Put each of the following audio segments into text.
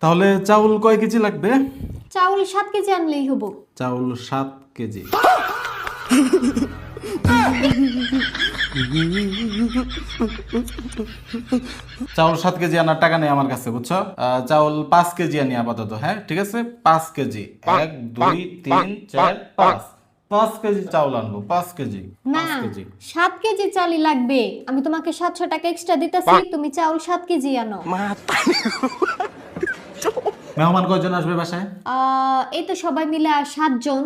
তাহলে চাউল কয় কেজি লাগবে? চাউল 7 কেজি আনলেই হবো। চাউল 7 কেজি। চাউল 7 কেজি আনার টাকা নেই আমার কাছে, বুঝছো? চাউল 5 কেজি আনি আপাতত। হ্যাঁ ঠিক আছে, 5 কেজি। 1 2 3 4 5 5 কেজি চাউল আনবো। 5 কেজি। না 5 কেজি। 7 কেজি চালই লাগবে। আমি তোমাকে 700 টাকা এক্সট্রা দিতেছি, তুমি চাউল 7 কেজি আনো। মেহমান কয়জন আসবে বাসায়? এই তো সবাই মিলে 7 জন।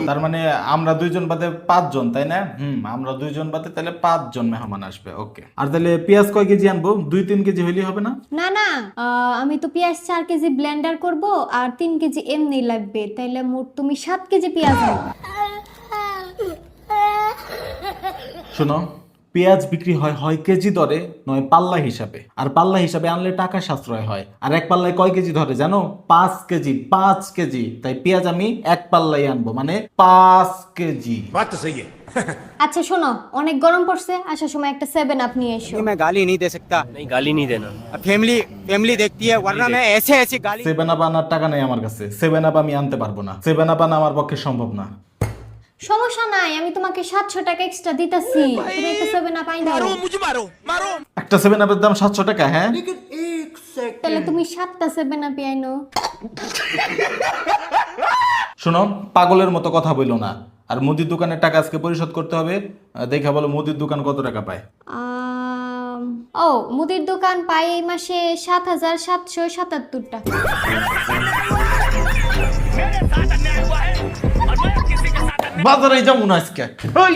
তার মানে আমরা 2 জন বাদে 5 জন, তাই না? আমরা 2 জন বাদে তাহলে 5 জন মেহমান আসবে। ওকে। আর তাহলে পেঁয়াজ কয় কেজি আনবো? 2-3 কেজি হইলেই হবে না? না না, আমি তো পেঁয়াজ 4 কেজি ব্লেন্ডার করব আর 3 কেজি এমনি লাগবে, তাইলে মোট তুমি 7 কেজি পেঁয়াজ নাও। শোনো, পেঁয়াজ বিক্রি হয় কেজি দরে, নয় পাল্লা হিসাবে। আর পাল্লা হিসাবে আনলে টাকা সাশ্রয় হয়। আর এক পাল্লায় কয় কেজি ধরে জানো? 5 কেজি। 5 কেজি। তাই পেঁয়াজ আমি এক পাল্লাই আনবো, মানে 5 কেজি। আচ্ছা শোনো, অনেক গরম পড়ছে, আসার সময় একটা 7 আপ নিয়ে এসো। मैं गाली नहीं दे सकता। नहीं गाली नहीं देना। फैमिली फैमिली देखती है, वरना मैं ऐसे ऐसे गाली। 7 আপ আনার টাকা নেই আমার কাছে। 7 আপ আমি আনতে পারবো না। 7 আপ আনা আমার পক্ষে সম্ভব না। সমস্যা নাই, আমি তোমাকে 700 টাকা এক্সট্রা দিতেছি, তুমি একটা 7 আপ আই দাও। একটা 7 আপের দাম 700 টাকা? হ্যাঁ তাহলে তুমি 7টা 7 আপ আইনো। শোনো, পাগলের মতো কথা বইলো না। আর মুদির দোকানের টাকা আজকে পরিশোধ করতে হবে। দেখা বলো মুদির দোকান কত টাকা পায়? ও মুদির দোকান পাই এই মাসে 7,777 টাকা। বাজারে যাবো না আজকে। ওই